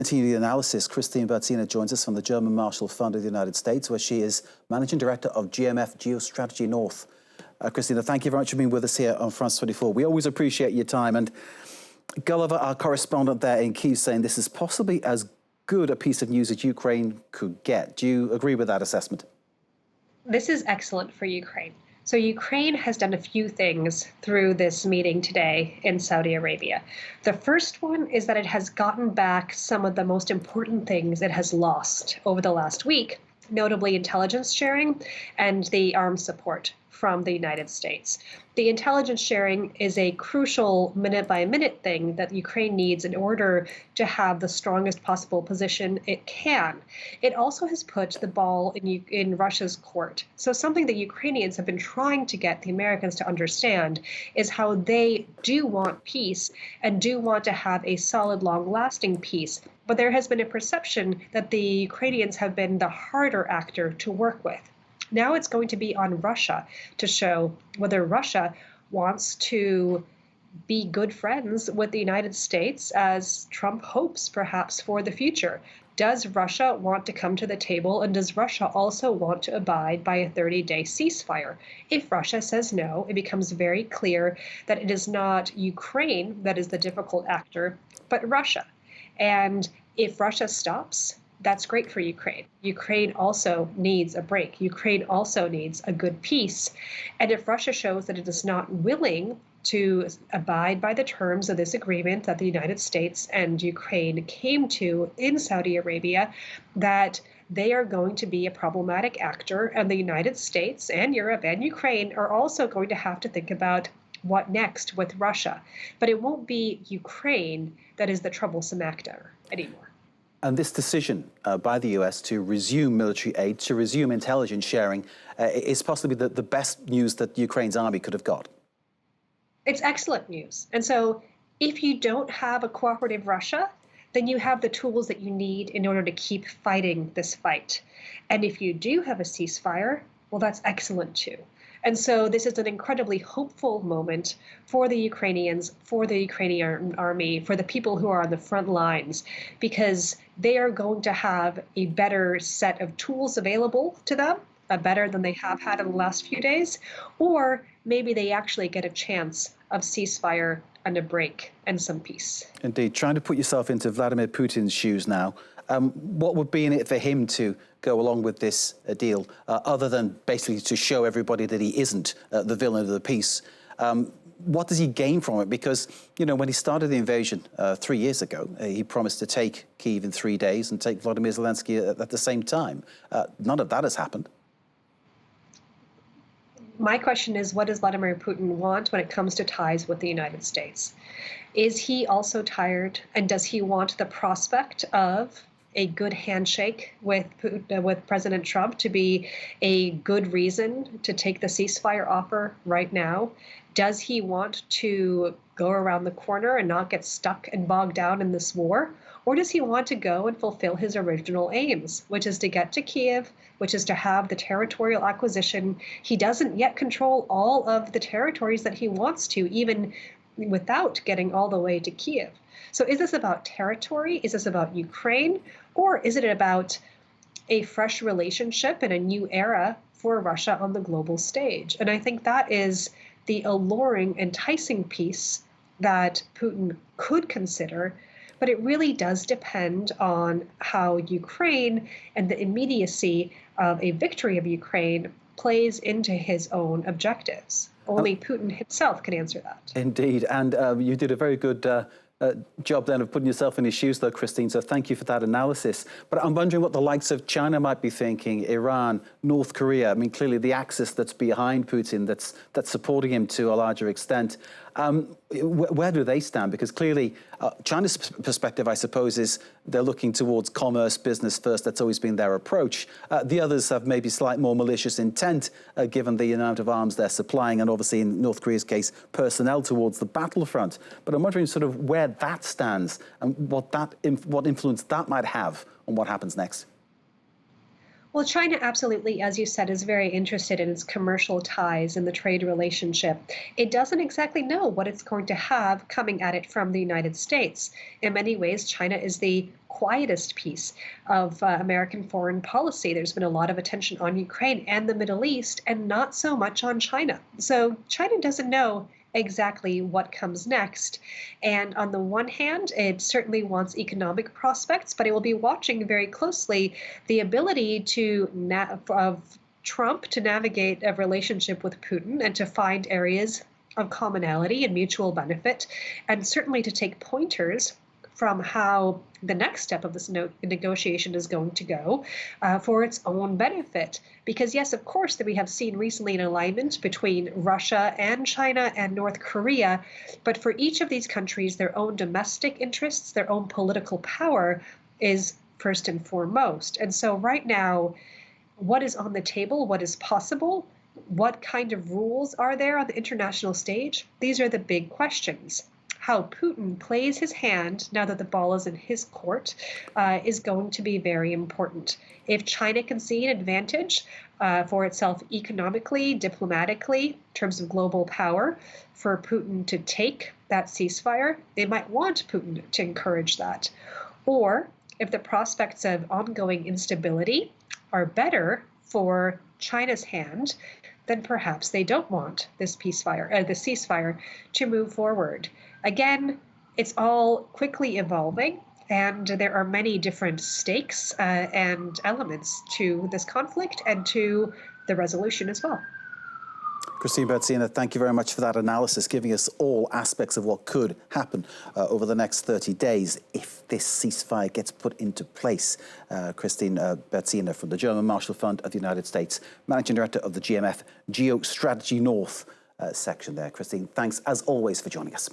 Continue the analysis. Kristine Berzina joins us from the German Marshall Fund of the United States, where she is Managing Director of Geostrategy North. Kristine, thank you very much for being with us here on France 24. We always appreciate your time. And Gulliver, our correspondent there in Kyiv, saying this is possibly as good a piece of news as Ukraine could get. Do you agree with that assessment? This is excellent for Ukraine. So Ukraine has done a few things through this meeting today in Saudi Arabia. The first one is that it has gotten back some of the most important things it has lost over the last week, notably intelligence sharing and the arms support from the United States. The intelligence sharing is a crucial minute-by-minute thing that Ukraine needs in order to have the strongest possible position it can. It also has put the ball in Russia's court. So something that Ukrainians have been trying to get the Americans to understand is how they do want peace and do want to have a solid, long-lasting peace. But there has been a perception that the Ukrainians have been the harder actor to work with. Now it's going to be on Russia to show whether Russia wants to be good friends with the United States, as Trump hopes perhaps for the future. Does Russia want to come to the table, and does Russia also want to abide by a 30-day ceasefire? If Russia says no, it becomes very clear that it is not Ukraine that is the difficult actor, but Russia. And if Russia stops, that's great for Ukraine. Ukraine also needs a break. Ukraine also needs a good peace. And if Russia shows that it is not willing to abide by the terms of this agreement that the United States and Ukraine came to in Saudi Arabia, that they are going to be a problematic actor, and the United States and Europe and Ukraine are also going to have to think about what next with Russia. But it won't be Ukraine that is the troublesome actor anymore. And this decision by the US to resume military aid, to resume intelligence sharing, is possibly the best news that Ukraine's army could have got. It's excellent news. And so if you don't have a cooperative Russia, then you have the tools that you need in order to keep fighting this fight. And if you do have a ceasefire, well, that's excellent too. And so this is an incredibly hopeful moment for the Ukrainians, for the Ukrainian army, for the people who are on the front lines, because they are going to have a better set of tools available to them, better than they have had in the last few days, or maybe they actually get a chance of ceasefire and a break and some peace. Indeed. Trying to put yourself into Vladimir Putin's shoes now, what would be in it for him to go along with this deal, other than basically to show everybody that he isn't the villain of the peace? What does he gain from it? Because, you know, when he started the invasion 3 years ago, he promised to take Kyiv in 3 days and take Volodymyr Zelensky at the same time. None of that has happened. My question is, what does Vladimir Putin want when it comes to ties with the United States? Is he also tired, and does he want the prospect of a good handshake with President Trump to be a good reason to take the ceasefire offer right now? Does he want to go around the corner and not get stuck and bogged down in this war? Or does he want to go and fulfill his original aims, which is to get to Kyiv, which is to have the territorial acquisition? He doesn't yet control all of the territories that he wants to, even without getting all the way to Kyiv. So is this about territory? Is this about Ukraine? Or is it about a fresh relationship and a new era for Russia on the global stage? And I think that is the alluring, enticing piece that Putin could consider. But it really does depend on how Ukraine and the immediacy of a victory of Ukraine plays into his own objectives. Only Putin himself can answer that. Indeed. And you did a very good job then of putting yourself in his shoes, though, Kristine, so thank you for that analysis. But I'm wondering what the likes of China might be thinking, Iran, North Korea. I mean, clearly the axis that's behind Putin, that's supporting him to a larger extent. Where do they stand? Because clearly China's perspective, I suppose, is they're looking towards commerce, business first. That's always been their approach. The others have maybe slight more malicious intent, given the amount of arms they're supplying, and obviously in North Korea's case, personnel towards the battlefront. But I'm wondering sort of where that stands and what influence that might have on what happens next. Well, China absolutely, as you said, is very interested in its commercial ties and the trade relationship. It doesn't exactly know what it's going to have coming at it from the United States. In many ways, China is the quietest piece of American foreign policy. There's been a lot of attention on Ukraine and the Middle East, and not so much on China. So China doesn't know exactly what comes next. And on the one hand, it certainly wants economic prospects, but it will be watching very closely the ability of Trump to navigate a relationship with Putin and to find areas of commonality and mutual benefit, and certainly to take pointers from how the next step of this negotiation is going to go for its own benefit. Because yes, of course, that we have seen recently an alignment between Russia and China and North Korea, but for each of these countries, their own domestic interests, their own political power is first and foremost. And so right now, what is on the table, what is possible, what kind of rules are there on the international stage? These are the big questions. How Putin plays his hand now that the ball is in his court is going to be very important. If China can see an advantage for itself economically, diplomatically, in terms of global power, for Putin to take that ceasefire, they might want Putin to encourage that. Or if the prospects of ongoing instability are better for China's hand, then perhaps they don't want this the ceasefire to move forward. Again, it's all quickly evolving, and there are many different stakes and elements to this conflict and to the resolution as well. Kristine Berzina, thank you very much for that analysis, giving us all aspects of what could happen over the next 30 days if this ceasefire gets put into place. Kristine Berzina from the German Marshall Fund of the United States, Managing Director of the GMF Geostrategy North section there. Kristine, thanks as always for joining us.